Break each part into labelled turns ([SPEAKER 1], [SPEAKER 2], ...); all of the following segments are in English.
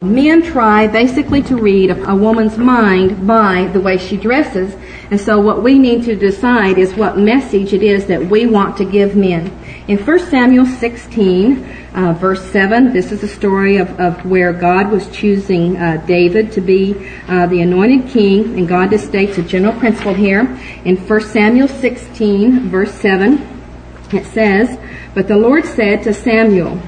[SPEAKER 1] Men try basically to read a woman's mind by the way she dresses, and so what we need to decide is what message it is that we want to give men. In 1 Samuel 16, verse 7, this is a story of where God was choosing David to be the anointed king, and God just states a general principle here. In 1 Samuel 16, verse 7, it says, "But the Lord said to Samuel,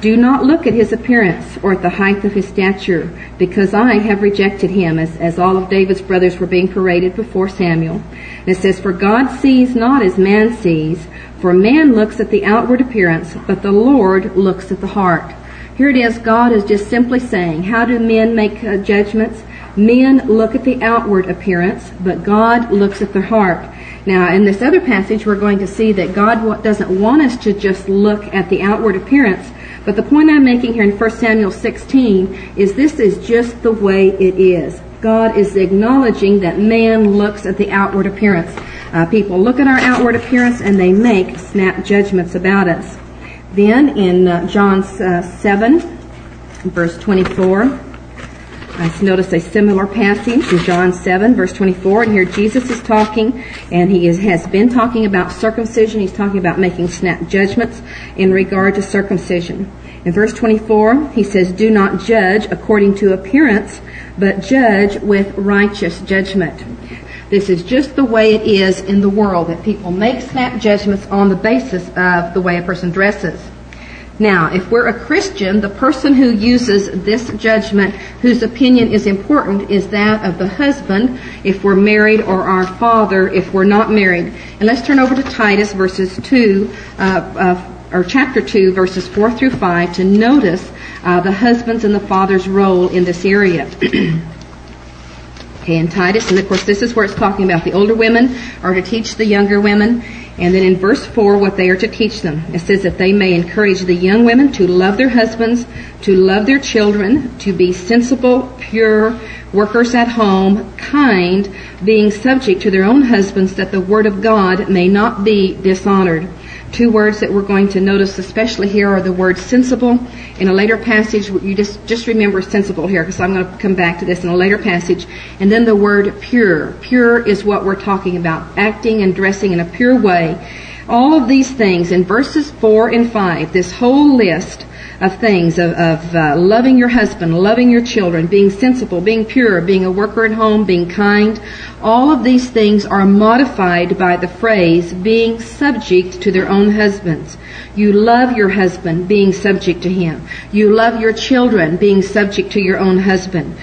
[SPEAKER 1] do not look at his appearance or at the height of his stature, because I have rejected him," as all of David's brothers were being paraded before Samuel. And it says, "For God sees not as man sees, for man looks at the outward appearance, but the Lord looks at the heart." Here it is, God is just simply saying, how do men make judgments? Men look at the outward appearance, but God looks at the heart. Now, in this other passage, we're going to see that God doesn't want us to just look at the outward appearance. But the point I'm making here in 1 Samuel 16 is this is just the way it is. God is acknowledging that man looks at the outward appearance. People look at our outward appearance and they make snap judgments about us. Then in John 7, verse 24, I notice a similar passage in John 7, verse 24, and here Jesus is talking, and he has been talking about circumcision. He's talking about making snap judgments in regard to circumcision. In verse 24, he says, "Do not judge according to appearance, but judge with righteous judgment." This is just the way it is in the world, that people make snap judgments on the basis of the way a person dresses. Now, if we're a Christian, the person who uses this judgment, whose opinion is important, is that of the husband, if we're married, or our father, if we're not married. And let's turn over to Titus, chapter 2, verses 4 through 5, to notice the husband's and the father's role in this area. Okay, in Titus, and of course this is where it's talking about the older women are to teach the younger women. And then in verse 4, what they are to teach them. It says that they may encourage the young women to love their husbands, to love their children, to be sensible, pure, workers at home, kind, being subject to their own husbands, that the word of God may not be dishonored. Two words that we're going to notice especially here are the word sensible. In a later passage, you just remember sensible here, because I'm going to come back to this in a later passage. And then the word pure. Pure is what we're talking about, acting and dressing in a pure way. All of these things in verses 4 and 5, this whole list of things of loving your husband, loving your children, being sensible, being pure, being a worker at home, being kind. All of these things are modified by the phrase being subject to their own husbands. You love your husband, being subject to him. You love your children, being subject to your own husband.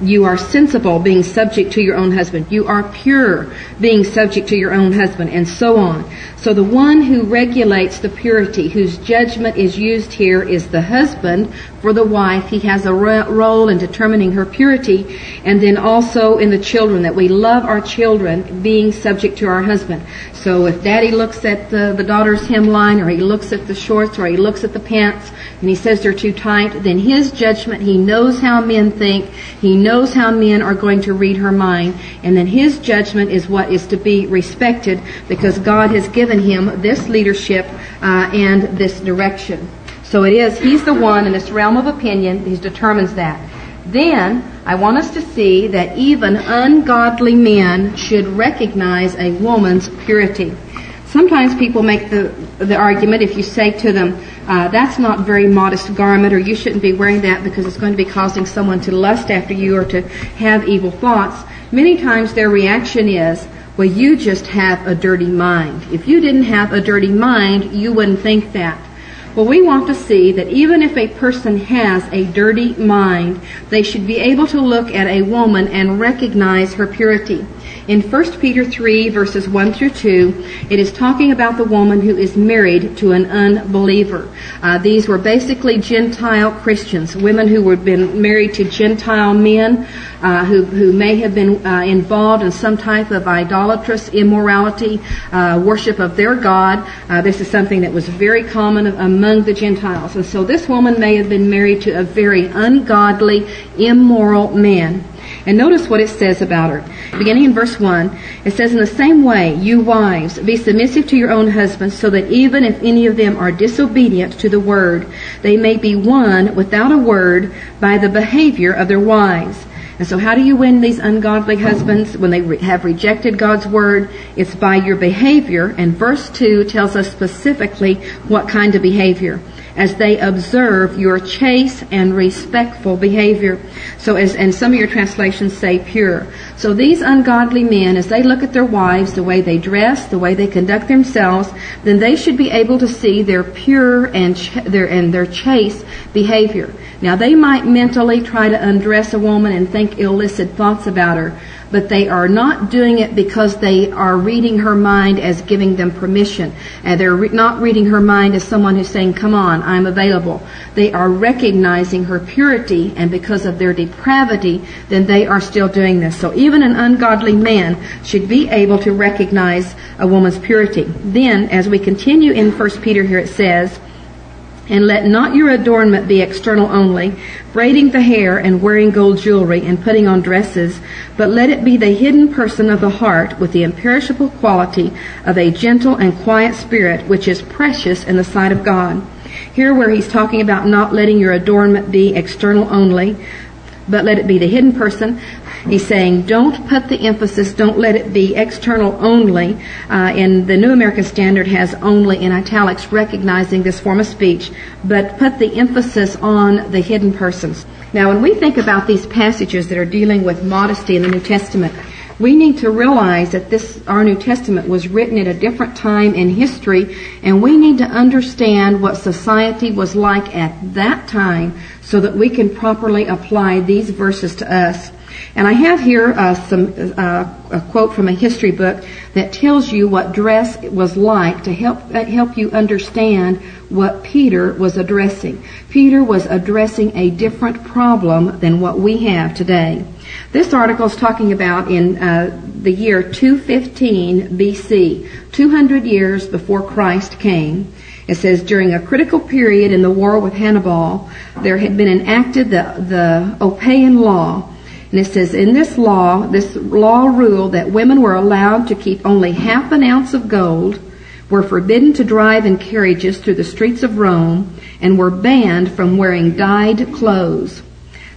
[SPEAKER 1] You are sensible, being subject to your own husband. You are pure, being subject to your own husband, and so on. So the one who regulates the purity, whose judgment is used here, is the husband. For the wife, he has a role in determining her purity, and then also in the children, that we love our children, being subject to our husband. So if daddy looks at the daughter's hemline, or he looks at the shorts, or he looks at the pants, and he says they're too tight, then his judgment, he knows how men think, he knows how men are going to read her mind, and then his judgment is what is to be respected, because God has given him this leadership and this direction. So it is, he's the one in this realm of opinion who determines that. Then, I want us to see that even ungodly men should recognize a woman's purity. Sometimes people make the argument, if you say to them, that's not a very modest garment, or you shouldn't be wearing that because it's going to be causing someone to lust after you or to have evil thoughts. Many times their reaction is, well, you just have a dirty mind. If you didn't have a dirty mind, you wouldn't think that. Well, we want to see that even if a person has a dirty mind, they should be able to look at a woman and recognize her purity. In 1 Peter 3, verses 1 through 2, it is talking about the woman who is married to an unbeliever. These were basically Gentile Christians, women who had been married to Gentile men, who may have been involved in some type of idolatrous immorality, worship of their God. This is something that was very common among among the Gentiles. And so this woman may have been married to a very ungodly, immoral man. And notice what it says about her. Beginning in verse 1, it says, "In the same way, you wives, be submissive to your own husbands, so that even if any of them are disobedient to the word, they may be won without a word by the behavior of their wives." And so how do you win these ungodly husbands when they have rejected God's word? It's by your behavior. And verse 2 tells us specifically what kind of behavior. As they observe your chaste and respectful behavior. So and some of your translations say pure. So these ungodly men, as they look at their wives, the way they dress, the way they conduct themselves, then they should be able to see their pure and their chaste behavior. Now they might mentally try to undress a woman and think illicit thoughts about her, but they are not doing it because they are reading her mind as giving them permission. And they're not reading her mind as someone who's saying, "Come on, I'm available." They are recognizing her purity, and because of their depravity, then they are still doing this. So even an ungodly man should be able to recognize a woman's purity. Then, as we continue in 1 Peter here, it says, "And let not your adornment be external only, braiding the hair and wearing gold jewelry and putting on dresses, but let it be the hidden person of the heart with the imperishable quality of a gentle and quiet spirit, which is precious in the sight of God." Here where he's talking about not letting your adornment be external only, but let it be the hidden person, he's saying don't put the emphasis, don't let it be external only. And the New American Standard has only in italics, recognizing this form of speech, but put the emphasis on the hidden persons. Now when we think about these passages that are dealing with modesty in the New Testament, we need to realize that our New Testament was written at a different time in history, and we need to understand what society was like at that time so that we can properly apply these verses to us. And I have here a quote from a history book that tells you what dress was like to help you understand what Peter was addressing. Peter was addressing a different problem than what we have today. This article is talking about in the year 215 BC, 200 years before Christ came. It says, during a critical period in the war with Hannibal, there had been enacted the Oppian law. And it says, in this law ruled that women were allowed to keep only half an ounce of gold, were forbidden to drive in carriages through the streets of Rome, and were banned from wearing dyed clothes.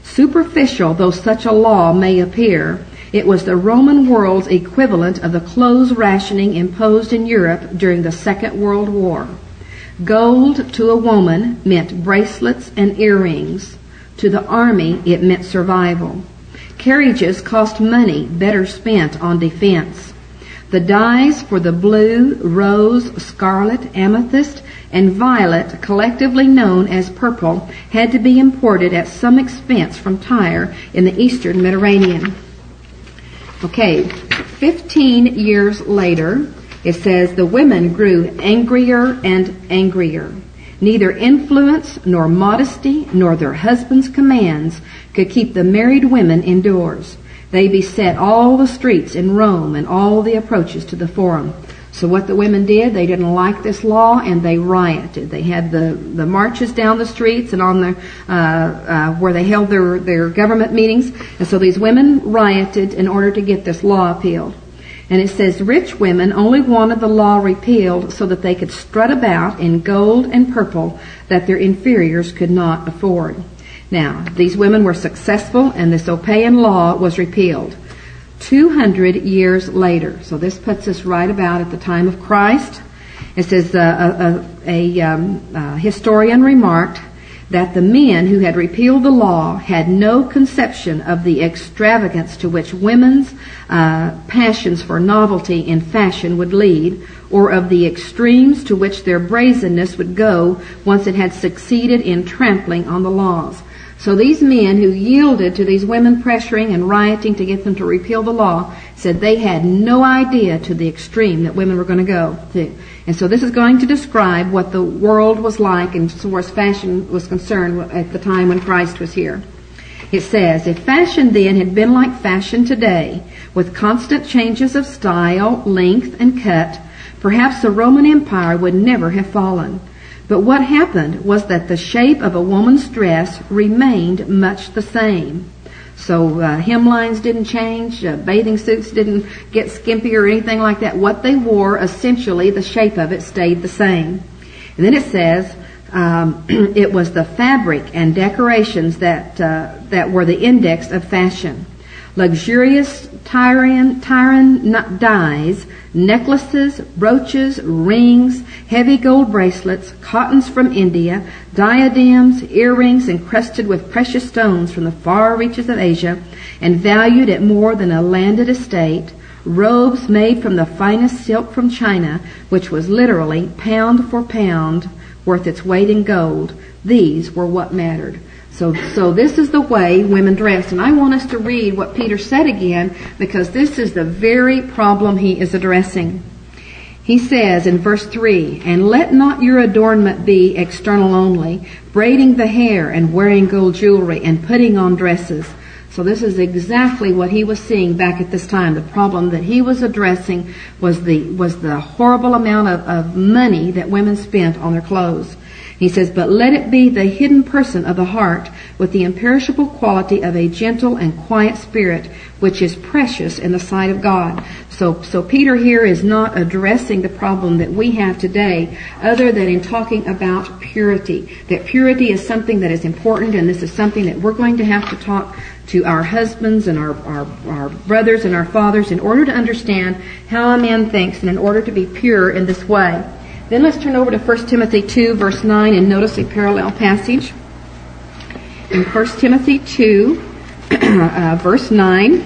[SPEAKER 1] Superficial though such a law may appear, it was the Roman world's equivalent of the clothes rationing imposed in Europe during the Second World War. Gold to a woman meant bracelets and earrings. To the army, it meant survival. Carriages cost money better spent on defense. The dyes for the blue, rose, scarlet, amethyst, and violet, collectively known as purple, had to be imported at some expense from Tyre in the eastern Mediterranean. Okay, 15 years later, it says, the women grew angrier and angrier. Neither influence, nor modesty, nor their husbands' commands could keep the married women indoors. They beset all the streets in Rome and all the approaches to the Forum. So what the women did, they didn't like this law and they rioted. They had the marches down the streets and on where they held their government meetings. And so these women rioted in order to get this law repealed. And it says rich women only wanted the law repealed so that they could strut about in gold and purple that their inferiors could not afford. Now, these women were successful and this Oppian law was repealed. 200 years later, so this puts us right about at the time of Christ. It says a historian remarked that the men who had repealed the law had no conception of the extravagance to which women's passions for novelty in fashion would lead, or of the extremes to which their brazenness would go once it had succeeded in trampling on the laws. So these men who yielded to these women pressuring and rioting to get them to repeal the law said they had no idea to the extreme that women were going to go to. And so this is going to describe what the world was like and as far as fashion was concerned at the time when Christ was here. It says, if fashion then had been like fashion today, with constant changes of style, length, and cut, perhaps the Roman Empire would never have fallen. But what happened was that the shape of a woman's dress remained much the same. So hemlines didn't change, bathing suits didn't get skimpy or anything like that. What they wore, essentially, the shape of it stayed the same. And then it says it was the fabric and decorations that were the index of fashion. Luxurious Tyrian dyes, necklaces, brooches, rings, heavy gold bracelets, cottons from India, diadems, earrings encrusted with precious stones from the far reaches of Asia and valued at more than a landed estate, robes made from the finest silk from China, which was literally pound for pound worth its weight in gold. These were what mattered. So this is the way women dressed. And I want us to read what Peter said again, because this is the very problem he is addressing. He says in verse 3, "And let not your adornment be external only, braiding the hair and wearing gold jewelry and putting on dresses." So this is exactly what he was seeing back at this time. The problem that he was addressing was the horrible amount of money that women spent on their clothes. He says, "But let it be the hidden person of the heart with the imperishable quality of a gentle and quiet spirit, which is precious in the sight of God." So Peter here is not addressing the problem that we have today, other than in talking about purity. That purity is something that is important, and this is something that we're going to have to talk to our husbands and our brothers and our fathers in order to understand how a man thinks and in order to be pure in this way. Then let's turn over to 1 Timothy 2, verse 9, and notice a parallel passage. In 1 Timothy 2, verse 9,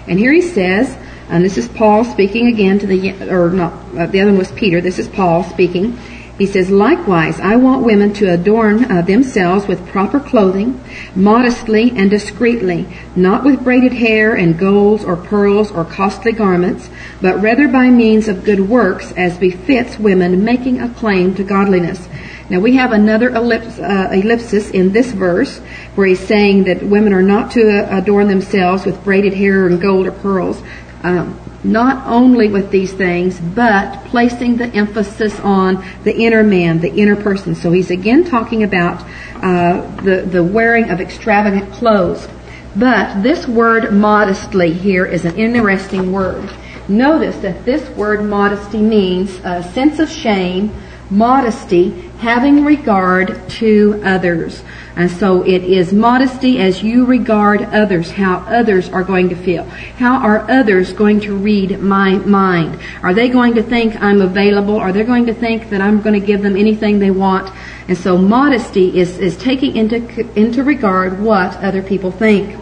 [SPEAKER 1] and here he says, and this is Paul speaking again to the other one was Peter, this is Paul speaking. He says, "Likewise, I want women to adorn themselves with proper clothing, modestly and discreetly, not with braided hair and golds or pearls or costly garments, but rather by means of good works, as befits women making a claim to godliness." Now we have another ellipsis in this verse where he's saying that women are not to adorn themselves with braided hair and gold or pearls. Not only with these things, but placing the emphasis on the inner man, the inner person. So he's again talking about the wearing of extravagant clothes. But this word modestly here is an interesting word. Notice that this word modesty means a sense of shame, modesty, having regard to others. And so it is modesty as you regard others, how others are going to feel. How are others going to read my mind? Are they going to think I'm available? Are they going to think that I'm going to give them anything they want? And so modesty is taking into regard what other people think.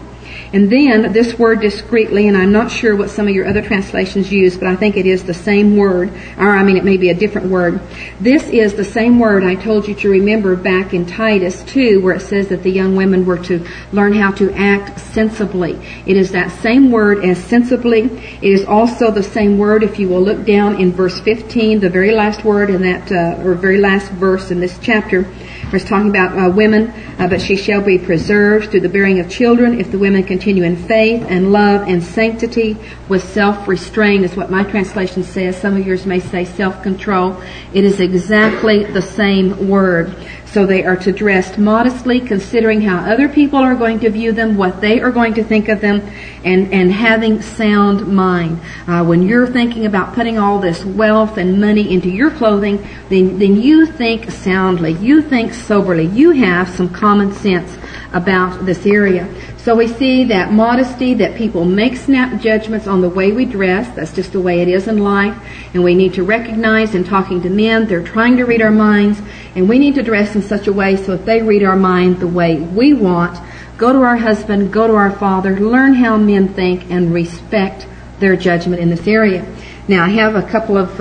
[SPEAKER 1] And then this word discreetly, and I'm not sure what some of your other translations use, but I think it is the same word, or it may be a different word. This is the same word I told you to remember back in Titus 2, where it says that the young women were to learn how to act sensibly. It is that same word as sensibly. It is also the same word, if you will look down in verse 15, the very last word in that, or very last verse in this chapter. It's talking about women, but she shall be preserved through the bearing of children if the women continue in faith and love and sanctity with self-restraint, is what my translation says. Some of yours may say self-control. It is exactly the same word. So they are to dress modestly, considering how other people are going to view them, what they are going to think of them, and having sound mind. When you're thinking about putting all this wealth and money into your clothing, then you think soundly, you think soberly, you have some common sense about this area. So we see that modesty, that people make snap judgments on the way we dress. That's just the way it is in life. And we need to recognize in talking to men, they're trying to read our minds, and we need to dress in such a way so if they read our mind the way we want, go to our husband, go to our father, learn how men think, and respect their judgment in this area. Now I have a couple of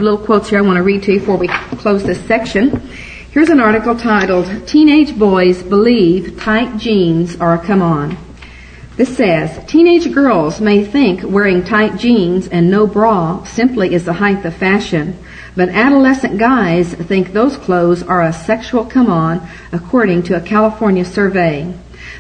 [SPEAKER 1] little quotes here I want to read to you before we close this section. Here's an article titled, "Teenage Boys Believe Tight Jeans Are a Come-On." This says, "Teenage girls may think wearing tight jeans and no bra simply is the height of fashion, but adolescent guys think those clothes are a sexual come-on, according to a California survey.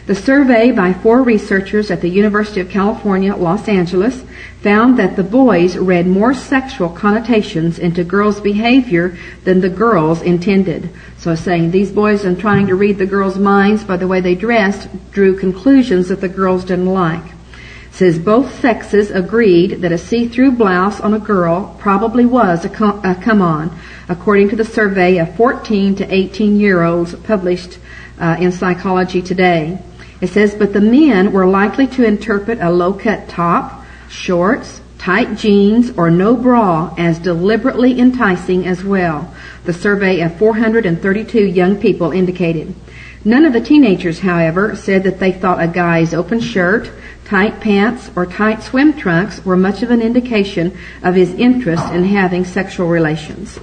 [SPEAKER 1] The survey by 4 researchers at the University of California, Los Angeles, found that the boys read more sexual connotations into girls' behavior than the girls intended. So saying these boys, in trying to read the girls' minds by the way they dressed, drew conclusions that the girls didn't like. It says both sexes agreed that a see-through blouse on a girl probably was a come-on, according to the survey of 14 to 18-year-olds published in Psychology Today. It says, but the men were likely to interpret a low-cut top, shorts, tight jeans, or no bra as deliberately enticing as well, the survey of 432 young people indicated. None of the teenagers, however, said that they thought a guy's open shirt, tight pants, or tight swim trunks were much of an indication of his interest in having sexual relations.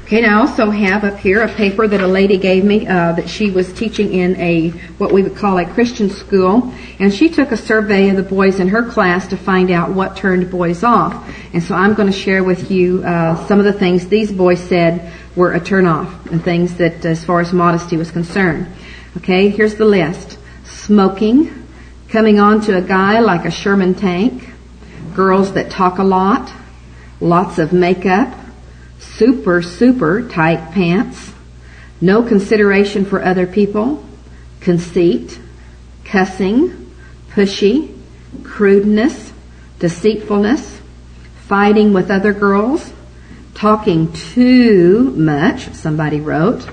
[SPEAKER 1] Okay, and I also have up here a paper that a lady gave me that she was teaching in what we would call a Christian school, and she took a survey of the boys in her class to find out what turned boys off. And so I'm going to share with you some of the things these boys said were a turn off, and things that as far as modesty was concerned. Okay, here's the list. Smoking, coming on to a guy like a Sherman tank, girls that talk a lot, lots of makeup, super tight pants, no consideration for other people, conceit, cussing, pushy, crudeness, deceitfulness, fighting with other girls, talking too much, somebody wrote,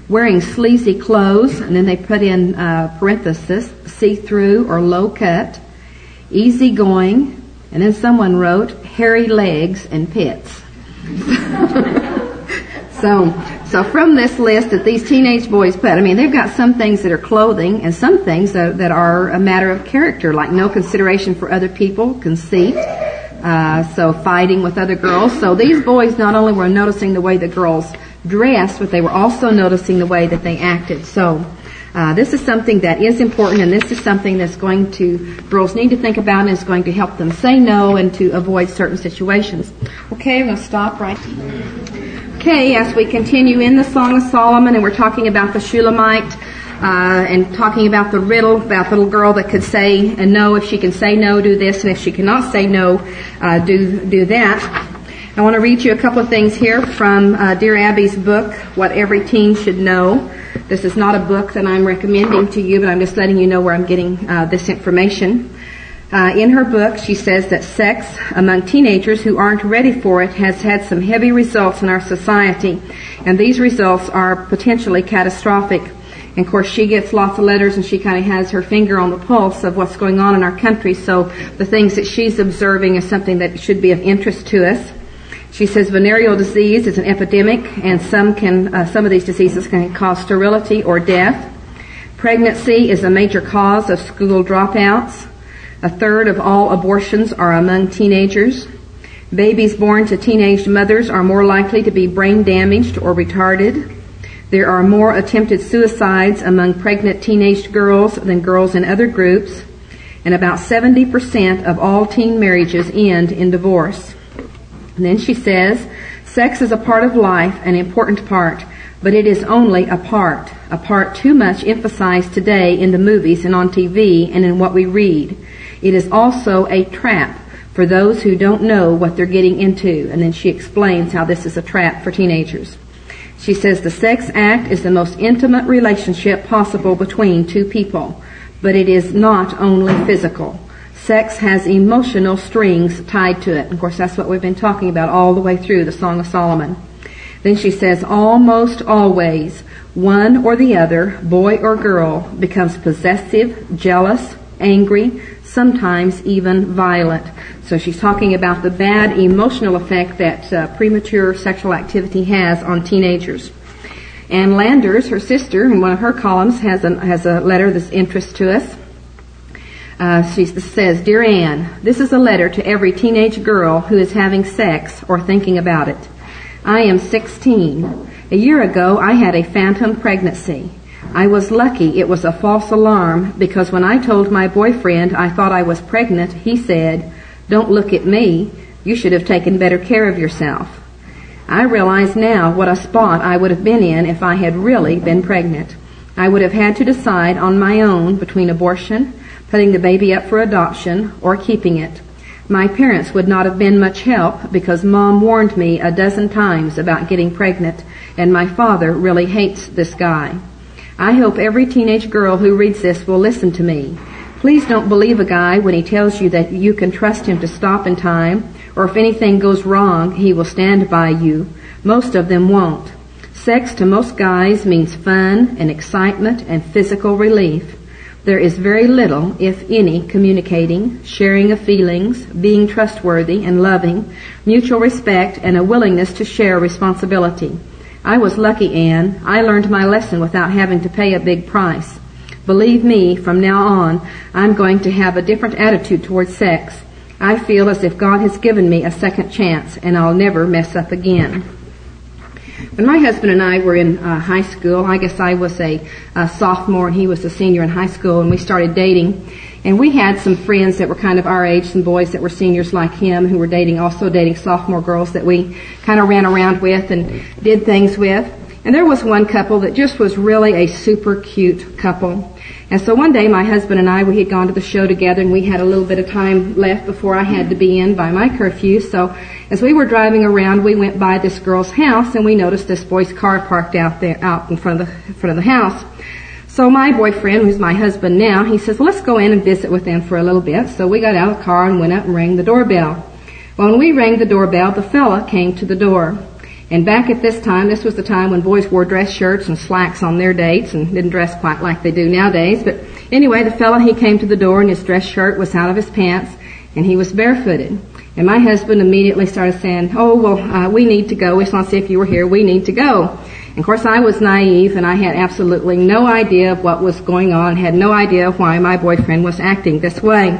[SPEAKER 1] wearing sleazy clothes, and then they put in parenthesis, see-through or low-cut, easygoing, and then someone wrote, hairy legs and pits. So from this list that these teenage boys put, I mean, they've got some things that are clothing and some things that are a matter of character, like no consideration for other people, conceit, so fighting with other girls. So these boys not only were noticing the way the girls dressed, but they were also noticing the way that they acted. So this is something that is important, and this is something that's girls need to think about, and is going to help them say no and to avoid certain situations. Okay, I'm going to stop right here. Okay, as we continue in the Song of Solomon, and we're talking about the Shulammite, and talking about the riddle, about the little girl that could say no. If she can say no, do this, and if she cannot say no, do that. I want to read you a couple of things here from Dear Abby's book, What Every Teen Should Know. This is not a book that I'm recommending to you, but I'm just letting you know where I'm getting this information. In her book, she says that sex among teenagers who aren't ready for it has had some heavy results in our society, and these results are potentially catastrophic. And of course, she gets lots of letters, and she kind of has her finger on the pulse of what's going on in our country, so the things that she's observing is something that should be of interest to us. She says venereal disease is an epidemic, and some of these diseases can cause sterility or death. Pregnancy is a major cause of school dropouts. 1/3 of all abortions are among teenagers. Babies born to teenage mothers are more likely to be brain damaged or retarded. There are more attempted suicides among pregnant teenage girls than girls in other groups. And about 70% of all teen marriages end in divorce. And then she says, sex is a part of life, an important part, but it is only a part too much emphasized today in the movies and on TV and in what we read. It is also a trap for those who don't know what they're getting into. And then she explains how this is a trap for teenagers. She says the sex act is the most intimate relationship possible between two people, but it is not only physical. Sex has emotional strings tied to it. Of course, that's what we've been talking about all the way through the Song of Solomon. Then she says, almost always, one or the other, boy or girl, becomes possessive, jealous, angry, sometimes even violent. So she's talking about the bad emotional effect that premature sexual activity has on teenagers. Ann Landers, her sister, in one of her columns, has a letter that's interest to us. She says, Dear Ann, this is a letter to every teenage girl who is having sex or thinking about it. I am 16. A year ago, I had a phantom pregnancy. I was lucky it was a false alarm because when I told my boyfriend I thought I was pregnant, he said, Don't look at me. You should have taken better care of yourself. I realize now what a spot I would have been in if I had really been pregnant. I would have had to decide on my own between abortion, putting the baby up for adoption, or keeping it. My parents would not have been much help because Mom warned me a dozen times about getting pregnant, and my father really hates this guy. I hope every teenage girl who reads this will listen to me. Please don't believe a guy when he tells you that you can trust him to stop in time, or if anything goes wrong, he will stand by you. Most of them won't. Sex to most guys means fun and excitement and physical relief. There is very little, if any, communicating, sharing of feelings, being trustworthy and loving, mutual respect, and a willingness to share responsibility. I was lucky, Anne. I learned my lesson without having to pay a big price. Believe me, from now on, I'm going to have a different attitude towards sex. I feel as if God has given me a second chance, and I'll never mess up again. When my husband and I were in high school, I guess I was a sophomore and he was a senior in high school, and we started dating. And we had some friends that were kind of our age, some boys that were seniors like him who were also dating sophomore girls that we kind of ran around with and did things with. And there was one couple that just was really a super cute couple. And so one day my husband and we had gone to the show together, and we had a little bit of time left before I had to be in by my curfew. So as we were driving around, we went by this girl's house, and we noticed this boy's car parked out in front of the house. So my boyfriend, who's my husband now, he says, well, let's go in and visit with them for a little bit. So we got out of the car and went up and rang the doorbell. Well, when we rang the doorbell, the fella came to the door. And back at this time, this was the time when boys wore dress shirts and slacks on their dates and didn't dress quite like they do nowadays. But anyway, the fella, he came to the door, and his dress shirt was out of his pants, and he was barefooted. And my husband immediately started saying, oh, well, we need to go. We just want to see if you were here. We need to go. And of course, I was naive, and I had absolutely no idea of what was going on, had no idea why my boyfriend was acting this way.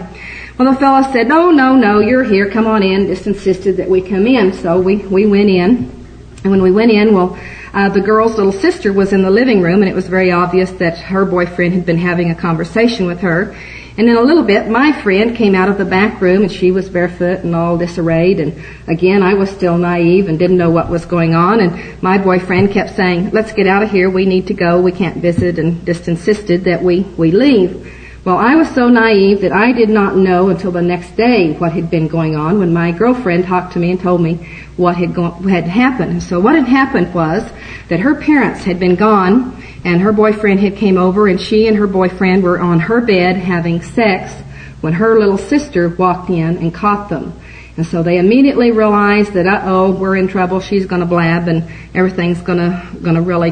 [SPEAKER 1] Well, the fella said, no, you're here. Come on in. Just insisted that we come in. So we went in. And when we went in, the girl's little sister was in the living room, and it was very obvious that her boyfriend had been having a conversation with her. And in a little bit, my friend came out of the back room, and she was barefoot and all disarrayed. And again, I was still naive and didn't know what was going on. And my boyfriend kept saying, let's get out of here. We need to go. We can't visit, and just insisted that we leave. Well, I was so naive that I did not know until the next day what had been going on when my girlfriend talked to me and told me what had happened. So what had happened was that her parents had been gone, and her boyfriend had came over, and she and her boyfriend were on her bed having sex when her little sister walked in and caught them. And so they immediately realized that, we're in trouble. She's going to blab, and everything's going to really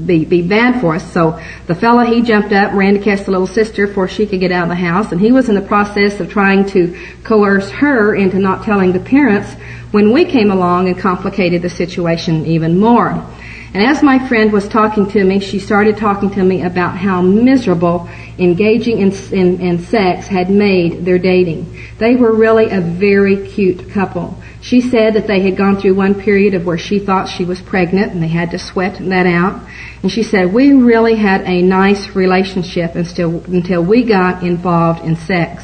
[SPEAKER 1] be bad for us. So the fella, he jumped up, ran to catch the little sister before she could get out of the house, and he was in the process of trying to coerce her into not telling the parents when we came along and complicated the situation even more. And as my friend was talking to me, she started talking to me about how miserable engaging in sex had made their dating. They were really a very cute couple. She said that they had gone through one period of where she thought she was pregnant, and they had to sweat that out. And she said, we really had a nice relationship until we got involved in sex.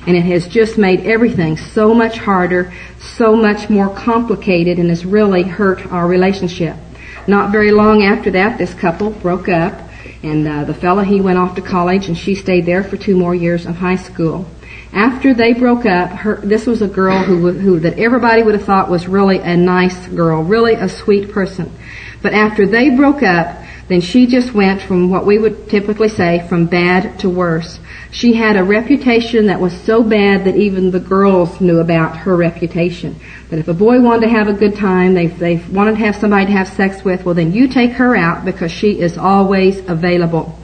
[SPEAKER 1] And it has just made everything so much harder, so much more complicated, and has really hurt our relationship. Not very long after that, this couple broke up, and the fella, he went off to college, and she stayed there for 2 more years of high school. After they broke up, this was a girl who that everybody would have thought was really a nice girl, really a sweet person. But after they broke up, then she just went from what we would typically say from bad to worse. She had a reputation that was so bad that even the girls knew about her reputation. That if a boy wanted to have a good time, they wanted to have somebody to have sex with, well, then you take her out because she is always available.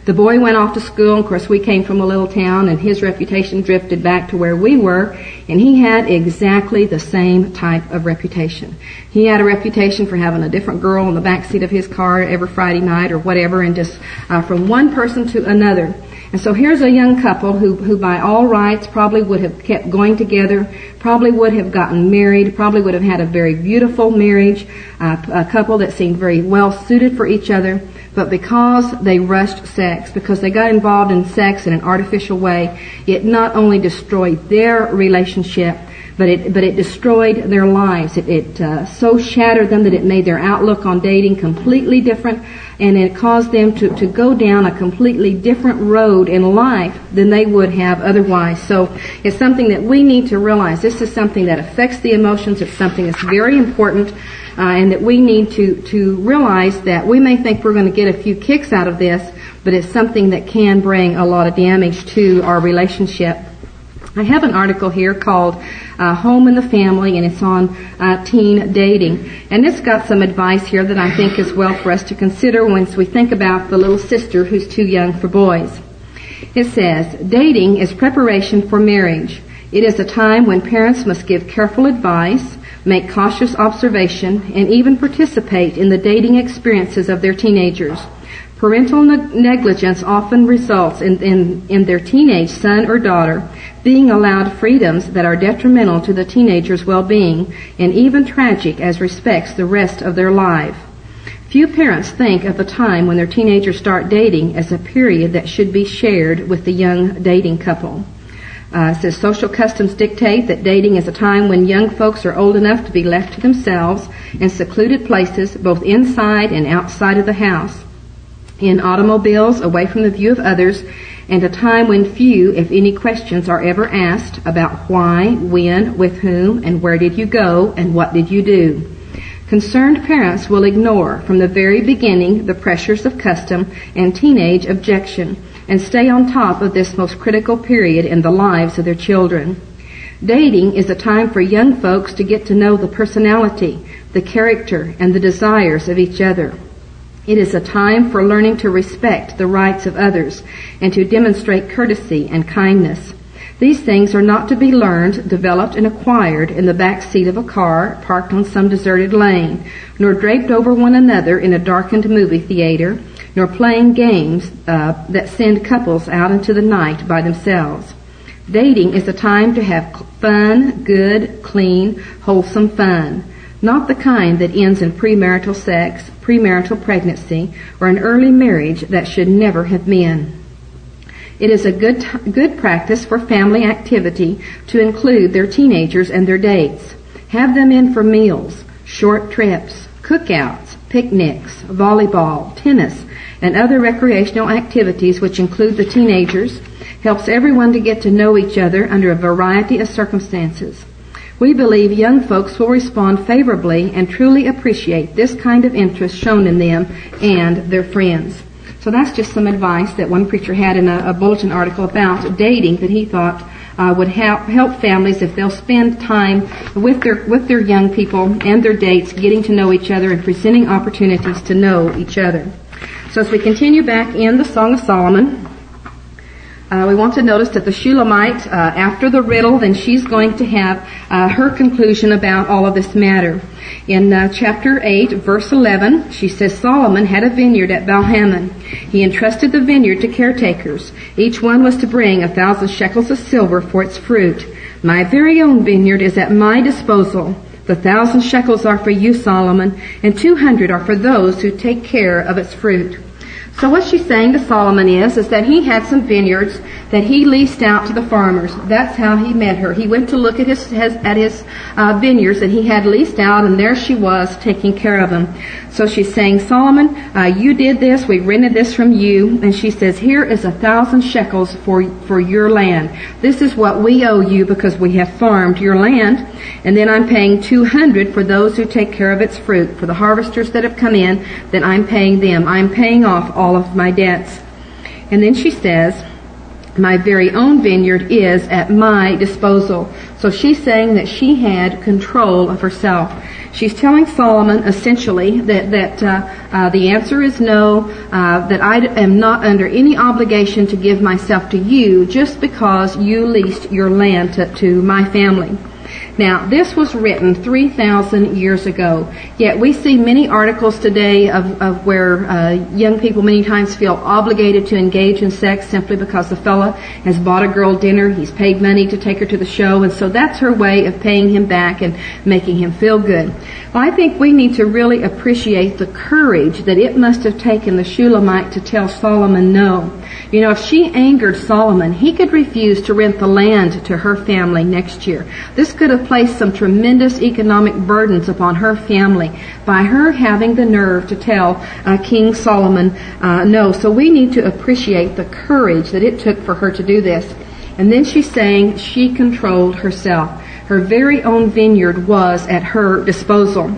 [SPEAKER 1] The boy went off to school. Of course, we came from a little town, and his reputation drifted back to where we were, and he had exactly the same type of reputation. He had a reputation for having a different girl in the back seat of his car every Friday night or whatever, and just from one person to another. And so here's a young couple who by all rights probably would have kept going together, probably would have gotten married, probably would have had a very beautiful marriage, a couple that seemed very well suited for each other. But because they rushed sex, because they got involved in sex in an artificial way, it not only destroyed their relationship, but it destroyed their lives. It so shattered them that it made their outlook on dating completely different, and it caused them to go down a completely different road in life than they would have otherwise. So it's something that we need to realize. This is something that affects the emotions. It's something that's very important, and that we need to realize that we may think we're going to get a few kicks out of this, but it's something that can bring a lot of damage to our relationship. I have an article here called Home and the Family, and it's on teen dating. And it's got some advice here that I think is well for us to consider once we think about the little sister who's too young for boys. It says, dating is preparation for marriage. It is a time when parents must give careful advice, make cautious observation, and even participate in the dating experiences of their teenagers. Parental negligence often results in their teenage son or daughter being allowed freedoms that are detrimental to the teenager's well-being and even tragic as respects the rest of their life. Few parents think of the time when their teenagers start dating as a period that should be shared with the young dating couple. It says social customs dictate that dating is a time when young folks are old enough to be left to themselves in secluded places, both inside and outside of the house, in automobiles, away from the view of others, and a time when few, if any, questions are ever asked about why, when, with whom, and where did you go, and what did you do. Concerned parents will ignore from the very beginning the pressures of custom and teenage objection and stay on top of this most critical period in the lives of their children. Dating is a time for young folks to get to know the personality, the character, and the desires of each other. It is a time for learning to respect the rights of others and to demonstrate courtesy and kindness. These things are not to be learned, developed, and acquired in the back seat of a car parked on some deserted lane, nor draped over one another in a darkened movie theater, nor playing games that send couples out into the night by themselves. Dating is a time to have fun, good, clean, wholesome fun. Not the kind that ends in premarital sex, premarital pregnancy, or an early marriage that should never have been. It is a good practice for family activity to include their teenagers and their dates. Have them in for meals, short trips, cookouts, picnics, volleyball, tennis, and other recreational activities which include the teenagers. Helps everyone to get to know each other under a variety of circumstances. We believe young folks will respond favorably and truly appreciate this kind of interest shown in them and their friends. So that's just some advice that one preacher had in a bulletin article about dating that he thought would help families if they'll spend time with their young people and their dates, getting to know each other and presenting opportunities to know each other. So as we continue back in the Song of Solomon, we want to notice that the Shulammite, after the riddle, then she's going to have her conclusion about all of this matter. In chapter 8, verse 11, she says, Solomon had a vineyard at Baal Hamon. He entrusted the vineyard to caretakers. Each one was to bring 1,000 shekels of silver for its fruit. My very own vineyard is at my disposal. The 1,000 shekels are for you, Solomon, and 200 are for those who take care of its fruit. So what she's saying to Solomon is that he had some vineyards that he leased out to the farmers. That's how he met her. He went to look at his vineyards that he had leased out, and there she was taking care of them. So she's saying, Solomon, you did this. We rented this from you. And she says, here is 1,000 shekels for your land. This is what we owe you because we have farmed your land. And then I'm paying 200 for those who take care of its fruit. For the harvesters that have come in, then I'm paying them. I'm paying off all of my debts. And then she says, my very own vineyard is at my disposal. So she's saying that she had control of herself. She's telling Solomon essentially that the answer is no, that I am not under any obligation to give myself to you just because you leased your land to my family. Now, this was written 3,000 years ago, yet we see many articles today of where young people many times feel obligated to engage in sex simply because the fella has bought a girl dinner, he's paid money to take her to the show, and so that's her way of paying him back and making him feel good. Well, I think we need to really appreciate the courage that it must have taken the Shulammite to tell Solomon no. You know, if she angered Solomon, he could refuse to rent the land to her family next year. This could have placed some tremendous economic burdens upon her family by her having the nerve to tell King Solomon no. So we need to appreciate the courage that it took for her to do this. And then she's saying she controlled herself. Her very own vineyard was at her disposal.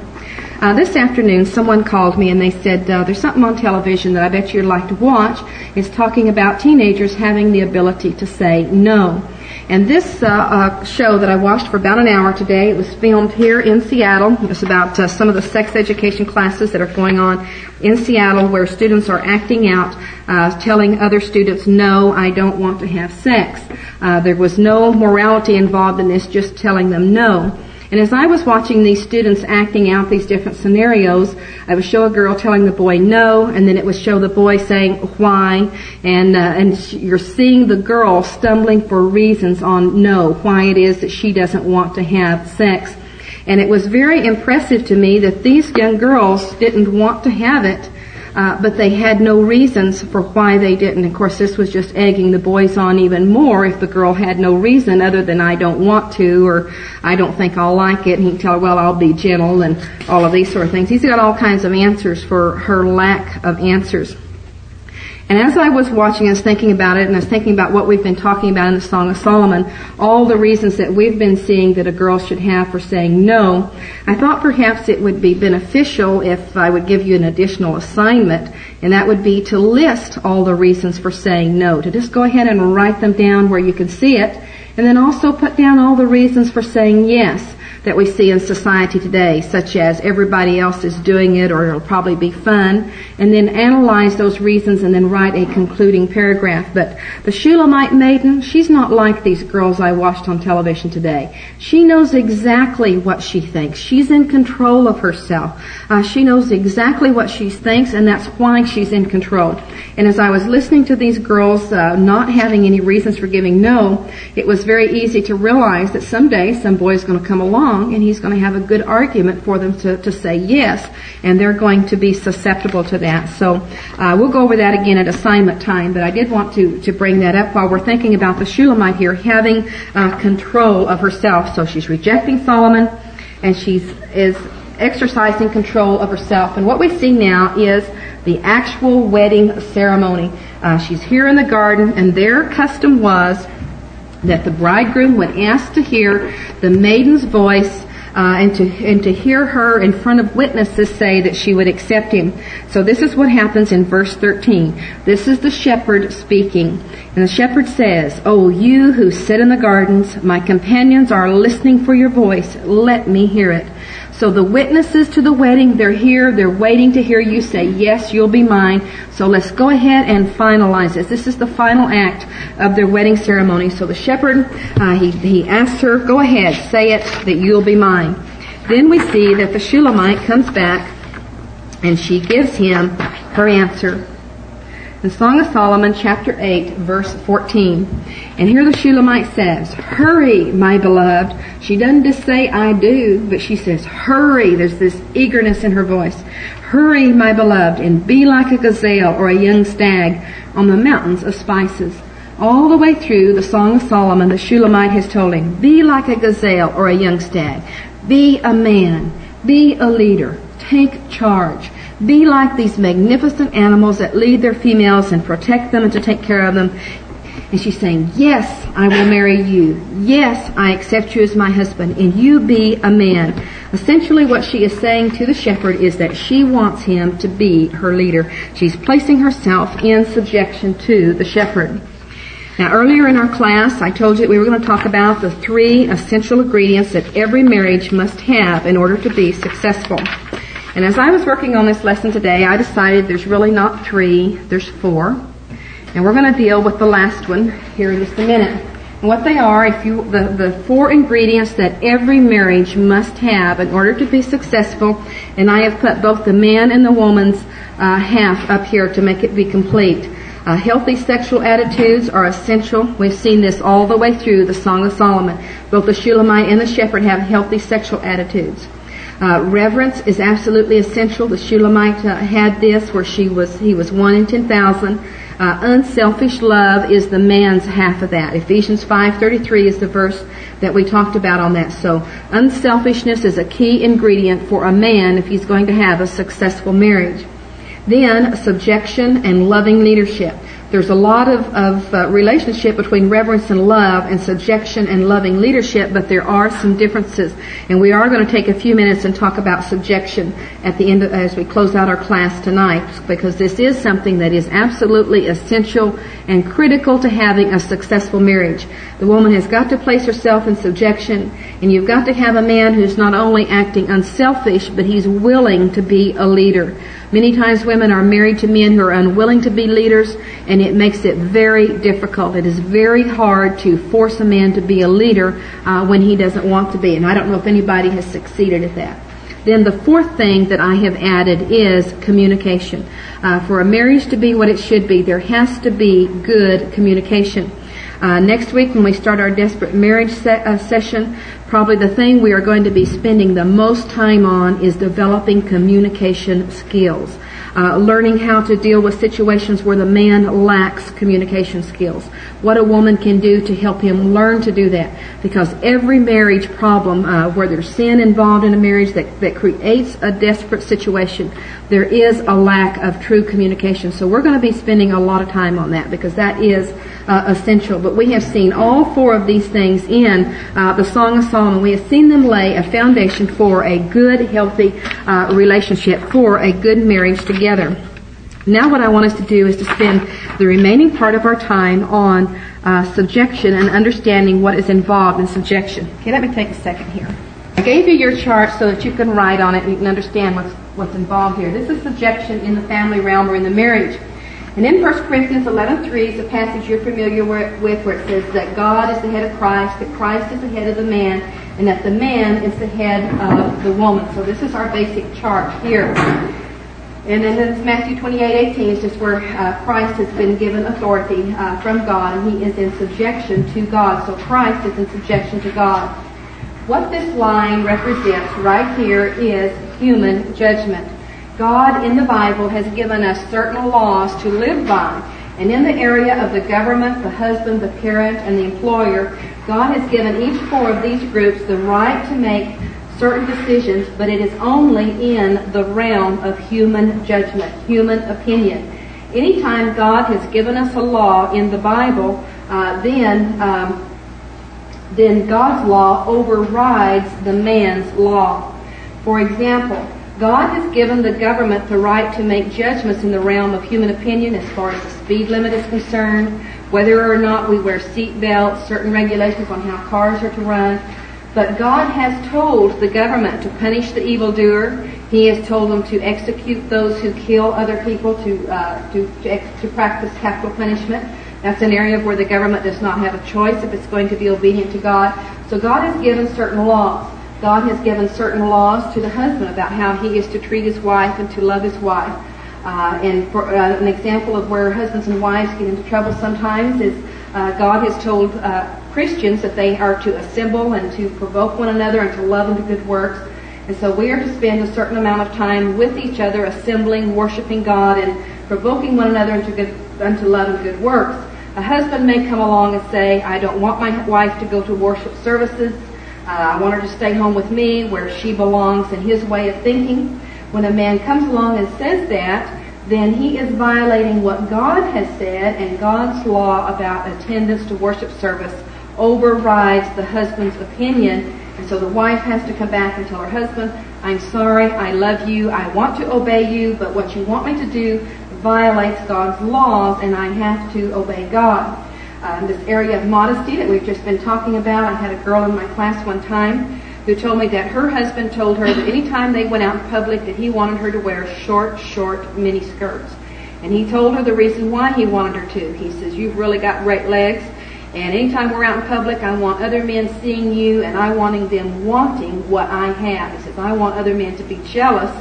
[SPEAKER 1] This afternoon, someone called me and they said, there's something on television that I bet you'd like to watch. It's talking about teenagers having the ability to say no. And this show that I watched for about an hour today, it was filmed here in Seattle. It was about some of the sex education classes that are going on in Seattle where students are acting out, telling other students, no, I don't want to have sex. There was no morality involved in this, just telling them no. And as I was watching these students acting out these different scenarios, I would show a girl telling the boy no, and then it would show the boy saying why, and you're seeing the girl stumbling for reasons on no, why it is that she doesn't want to have sex. And it was very impressive to me that these young girls didn't want to have it, but they had no reasons for why they didn't. Of course, this was just egging the boys on even more if the girl had no reason other than I don't want to or I don't think I'll like it. And he can tell her, well, I'll be gentle and all of these sort of things. He's got all kinds of answers for her lack of answers. And as I was watching, I was thinking about it, and I was thinking about what we've been talking about in the Song of Solomon, all the reasons that we've been seeing that a girl should have for saying no. I thought perhaps it would be beneficial if I would give you an additional assignment, and that would be to list all the reasons for saying no, to just go ahead and write them down where you can see it, and then also put down all the reasons for saying yes that we see in society today, such as everybody else is doing it or it'll probably be fun, and then analyze those reasons and then write a concluding paragraph. But the Shulammite maiden, she's not like these girls I watched on television today. She knows exactly what she thinks. She's in control of herself. She knows exactly what she thinks, and that's why she's in control. And as I was listening to these girls not having any reasons for giving no, it was very easy to realize that someday some boy's going to come along and he's going to have a good argument for them to say yes, and they're going to be susceptible to that. So we'll go over that again at assignment time, but I did want to bring that up while we're thinking about the Shulammite here having control of herself. So she's rejecting Solomon, and she is exercising control of herself. And what we see now is the actual wedding ceremony. She's here in the garden, and their custom was that the bridegroom would ask to hear the maiden's voice and to hear her in front of witnesses say that she would accept him. So this is what happens in verse 13. This is the shepherd speaking. And the shepherd says, "O you who sit in the gardens, my companions are listening for your voice. Let me hear it." So the witnesses to the wedding, they're here, they're waiting to hear you say, yes, you'll be mine. So let's go ahead and finalize this. This is the final act of their wedding ceremony. So the shepherd, he asks her, go ahead, say it, that you'll be mine. Then we see that the Shulamite comes back and she gives him her answer. In Song of Solomon, chapter 8, verse 14. And here the Shulamite says, "Hurry, my beloved." She doesn't just say, "I do," but she says, "Hurry." There's this eagerness in her voice. "Hurry, my beloved, and be like a gazelle or a young stag on the mountains of spices." All the way through the Song of Solomon, the Shulamite has told him, be like a gazelle or a young stag. Be a man. Be a leader. Take charge. Be like these magnificent animals that lead their females and protect them and to take care of them. And she's saying, yes, I will marry you. Yes, I accept you as my husband, and you be a man. Essentially what she is saying to the shepherd is that she wants him to be her leader. She's placing herself in subjection to the shepherd. Now, earlier in our class, I told you that we were going to talk about the 3 essential ingredients that every marriage must have in order to be successful. And as I was working on this lesson today, I decided there's really not 3, there's 4. And we're going to deal with the last one here in just a minute. And what they are, the 4 ingredients that every marriage must have in order to be successful, and I have put both the man and the woman's half up here to make it be complete. Healthy sexual attitudes are essential. We've seen this all the way through the Song of Solomon. Both the Shulamite and the shepherd have healthy sexual attitudes. Reverence is absolutely essential. The Shulamite had this where he was 1 in 10,000. Unselfish love is the man's half of that. Ephesians 5:33 is the verse that we talked about on that. So unselfishness is a key ingredient for a man if he's going to have a successful marriage. Then subjection and loving leadership. There's a lot of relationship between reverence and love and subjection and loving leadership, but there are some differences. And we are going to take a few minutes and talk about subjection at the end as we close out our class tonight, because this is something that is absolutely essential and critical to having a successful marriage. The woman has got to place herself in subjection, and you've got to have a man who's not only acting unselfish, but he's willing to be a leader. Many times women are married to men who are unwilling to be leaders, and it makes it very difficult. It is very hard to force a man to be a leader when he doesn't want to be. And I don't know if anybody has succeeded at that. Then the fourth thing that I have added is communication. For a marriage to be what it should be, there has to be good communication. Next week when we start our Desperate Marriage session, probably the thing we are going to be spending the most time on is developing communication skills. Learning how to deal with situations where the man lacks communication skills. What a woman can do to help him learn to do that. Because every marriage problem where there's sin involved in a marriage that creates a desperate situation, there is a lack of true communication. So we're going to be spending a lot of time on that because that is essential. But we have seen all four of these things in the Song of Solomon. We have seen them lay a foundation for a good, healthy relationship, for a good marriage together. Now what I want us to do is to spend the remaining part of our time on subjection and understanding what is involved in subjection. Okay, let me take a second here. I gave you your chart so that you can write on it and you can understand what's involved here. This is subjection in the family realm or in the marriage. And in 1 Corinthians 11:3 is a passage you're familiar with where it says that God is the head of Christ, that Christ is the head of the man, and that the man is the head of the woman. So this is our basic chart here. And then it's Matthew 28:18 is just where Christ has been given authority from God, and he is in subjection to God. So Christ is in subjection to God. What this line represents right here is human judgment. God in the Bible has given us certain laws to live by. And in the area of the government, the husband, the parent, and the employer, God has given each four of these groups the right to make certain decisions, but it is only in the realm of human judgment, human opinion. Anytime God has given us a law in the Bible, then God's law overrides the man's law. For example, God has given the government the right to make judgments in the realm of human opinion as far as the speed limit is concerned, whether or not we wear seat belts, certain regulations on how cars are to run. But God has told the government to punish the evildoer. He has told them to execute those who kill other people, to practice capital punishment. That's an area where the government does not have a choice if it's going to be obedient to God. So God has given certain laws. God has given certain laws to the husband about how he is to treat his wife and to love his wife. And for an example of where husbands and wives get into trouble sometimes is God has told Christians that they are to assemble and to provoke one another and to love unto good works. And so we are to spend a certain amount of time with each other, assembling, worshiping God, and provoking one another unto love and good works. A husband may come along and say, I don't want my wife to go to worship services. I want her to stay home with me where she belongs in his way of thinking. When a man comes along and says that, then he is violating what God has said, and God's law about attendance to worship service overrides the husband's opinion. And so the wife has to come back and tell her husband, I'm sorry, I love you, I want to obey you, but what you want me to do violates God's laws, and I have to obey God. This area of modesty that we've just been talking about, I had a girl in my class one time who told me that her husband told her that any time they went out in public that he wanted her to wear short mini skirts. And he told her the reason why he wanted her to. He says, you've really got great legs, and anytime we're out in public, I want other men seeing you, and I wanting them wanting what I have. He says, I want other men to be jealous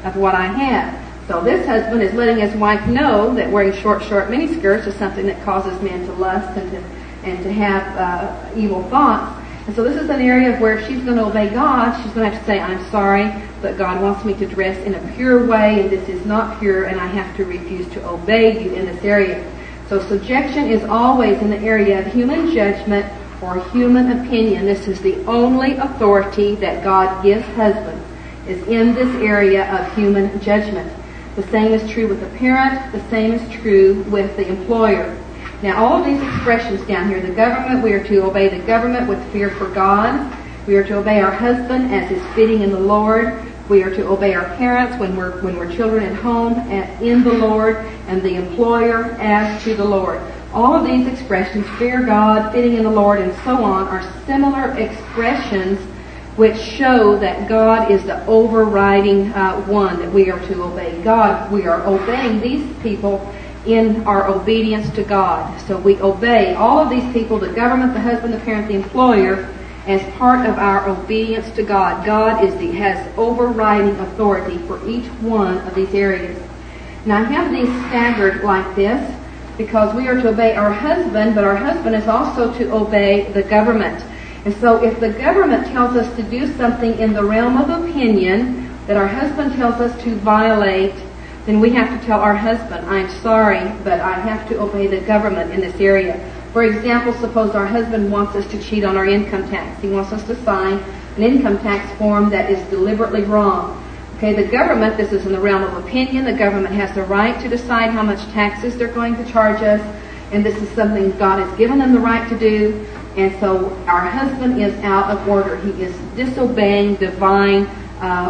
[SPEAKER 1] of what I have. So this husband is letting his wife know that wearing short miniskirts is something that causes men to lust and to have evil thoughts. And so this is an area where if she's going to obey God, she's going to have to say, I'm sorry, but God wants me to dress in a pure way, and this is not pure, and I have to refuse to obey you in this area. So subjection is always in the area of human judgment or human opinion. This is the only authority that God gives husbands, is in this area of human judgment. The same is true with the parent. The same is true with the employer. Now, all of these expressions down here, the government, we are to obey the government with fear for God. We are to obey our husband as is fitting in the Lord. We are to obey our parents when we're children at home in the Lord, and the employer as to the Lord. All of these expressions, fear God, fitting in the Lord, and so on, are similar expressions which show that God is the overriding one that we are to obey. God, we are obeying these people in our obedience to God. So we obey all of these people, the government, the husband, the parent, the employer, as part of our obedience to God. God has overriding authority for each one of these areas. Now I have these staggered like this because we are to obey our husband, but our husband is also to obey the government. And so if the government tells us to do something in the realm of opinion that our husband tells us to violate, then we have to tell our husband, I'm sorry, but I have to obey the government in this area. For example, suppose our husband wants us to cheat on our income tax. He wants us to sign an income tax form that is deliberately wrong. Okay, the government, this is in the realm of opinion, the government has the right to decide how much taxes they're going to charge us, and this is something God has given them the right to do. And so our husband is out of order. He is disobeying divine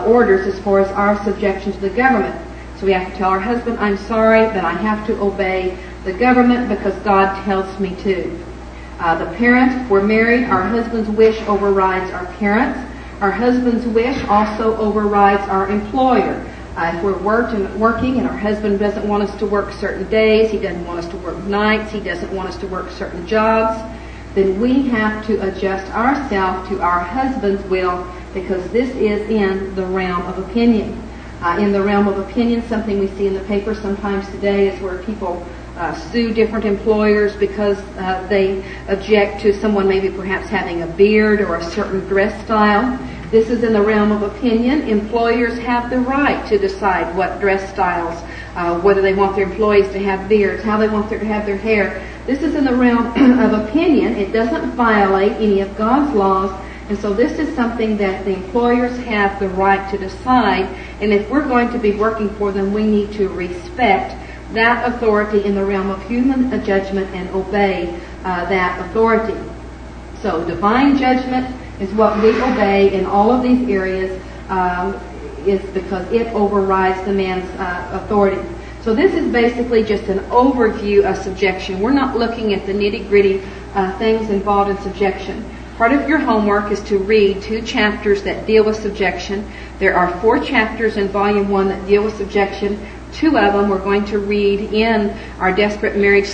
[SPEAKER 1] orders as far as our subjection to the government. So we have to tell our husband, I'm sorry, but I have to obey the government because God tells me to. The parent, if we're married, our husband's wish overrides our parents. Our husband's wish also overrides our employer. If we're working and our husband doesn't want us to work certain days, he doesn't want us to work nights, he doesn't want us to work certain jobs, then we have to adjust ourselves to our husband's will because this is in the realm of opinion. In the realm of opinion, something we see in the paper sometimes today is where people sue different employers because they object to someone maybe perhaps having a beard or a certain dress style. This is in the realm of opinion. Employers have the right to decide what dress styles, whether they want their employees to have beards, how they want them to have their hair. This is in the realm of opinion. It doesn't violate any of God's laws. And so this is something that the employers have the right to decide. And if we're going to be working for them, we need to respect that authority in the realm of human judgment and obey that authority. So divine judgment is what we obey in all of these areas is because it overrides the man's authority. So this is basically just an overview of subjection. We're not looking at the nitty-gritty things involved in subjection. Part of your homework is to read 2 chapters that deal with subjection. There are 4 chapters in Volume 1 that deal with subjection. 2 of them we're going to read in our Desperate Marriage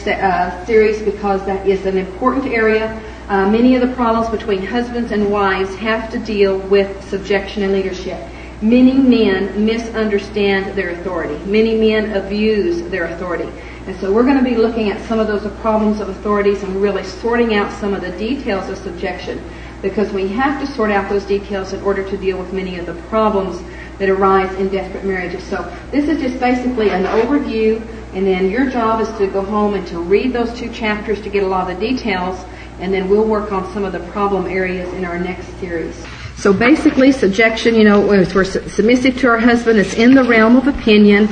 [SPEAKER 1] series because that is an important area. Many of the problems between husbands and wives have to deal with subjection and leadership. Many men misunderstand their authority. Many men abuse their authority. And so we're going to be looking at some of those problems of authorities and really sorting out some of the details of subjection because we have to sort out those details in order to deal with many of the problems that arise in desperate marriages. So this is just basically an overview, and then your job is to go home and to read those 2 chapters to get a lot of the details, and then we'll work on some of the problem areas in our next series. So basically, subjection, if we're submissive to our husband, it's in the realm of opinion,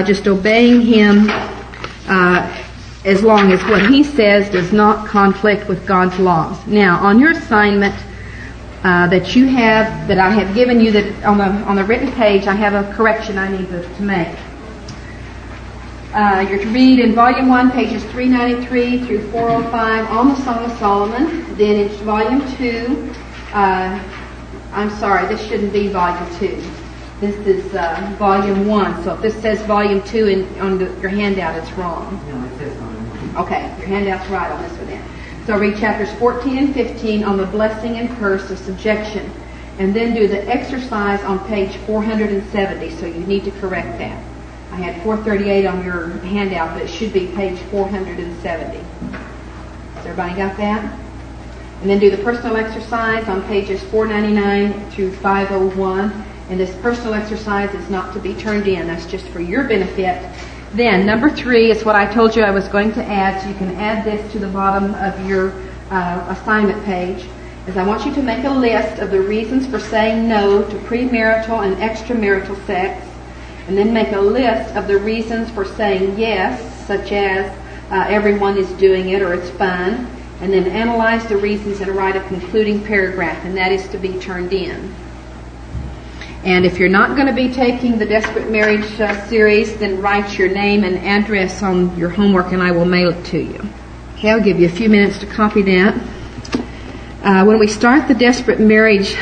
[SPEAKER 1] just obeying him as long as what he says does not conflict with God's laws. Now, on your assignment that you have, that I have given you, that on the written page, I have a correction I need to make. You're to read in Volume 1, pages 393 through 405 on the Song of Solomon. Then in Volume 2, I'm sorry, this shouldn't be Volume 2. This is Volume 1. So if this says Volume 2 on your handout, it's wrong.
[SPEAKER 2] No, it says Volume 1.
[SPEAKER 1] Okay, your handout's right on this one then. So read chapters 14 and 15 on the blessing and curse of subjection. And then do the exercise on page 470. So you need to correct that. I had 438 on your handout, but it should be page 470. Has everybody got that? And then do the personal exercise on pages 499 through 501. And this personal exercise is not to be turned in. That's just for your benefit. Then, number 3 is what I told you I was going to add, so you can add this to the bottom of your assignment page, is I want you to make a list of the reasons for saying no to premarital and extramarital sex, and then make a list of the reasons for saying yes, such as everyone is doing it or it's fun, and then analyze the reasons and write a concluding paragraph, and that is to be turned in. And if you're not going to be taking the Desperate Marriage series, then write your name and address on your homework and I will mail it to you. Okay, I'll give you a few minutes to copy that. When we start the Desperate Marriage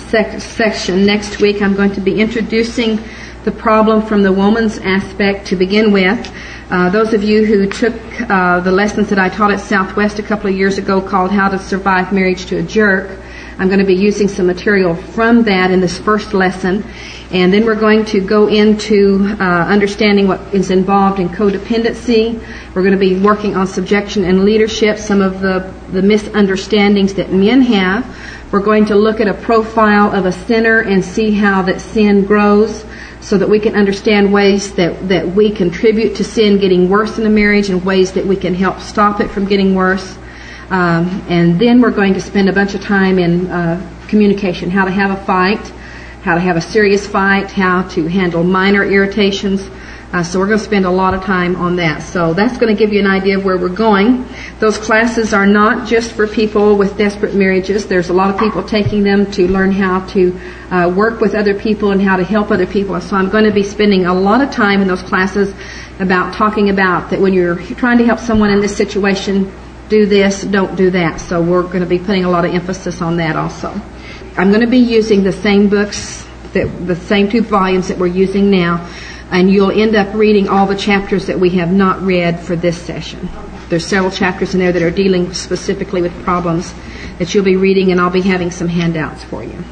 [SPEAKER 1] section next week, I'm going to be introducing the problem from the woman's aspect to begin with. Those of you who took the lessons that I taught at Southwest a couple of years ago called How to Survive Marriage to a Jerk, I'm going to be using some material from that in this first lesson. And then we're going to go into understanding what is involved in codependency. We're going to be working on subjection and leadership, some of the misunderstandings that men have. We're going to look at a profile of a sinner and see how that sin grows, so that we can understand ways that we contribute to sin getting worse in a marriage and ways that we can help stop it from getting worse. And then we're going to spend a bunch of time in communication, how to have a fight, how to have a serious fight, how to handle minor irritations. So we're going to spend a lot of time on that. So that's going to give you an idea of where we're going. Those classes are not just for people with desperate marriages. There's a lot of people taking them to learn how to work with other people and how to help other people. So I'm going to be spending a lot of time in those classes talking about that when you're trying to help someone in this situation, do this, don't do that. So we're going to be putting a lot of emphasis on that also. I'm going to be using the same books, the same 2 volumes that we're using now, and you'll end up reading all the chapters that we have not read for this session. There's several chapters in there that are dealing specifically with problems that you'll be reading, and I'll be having some handouts for you.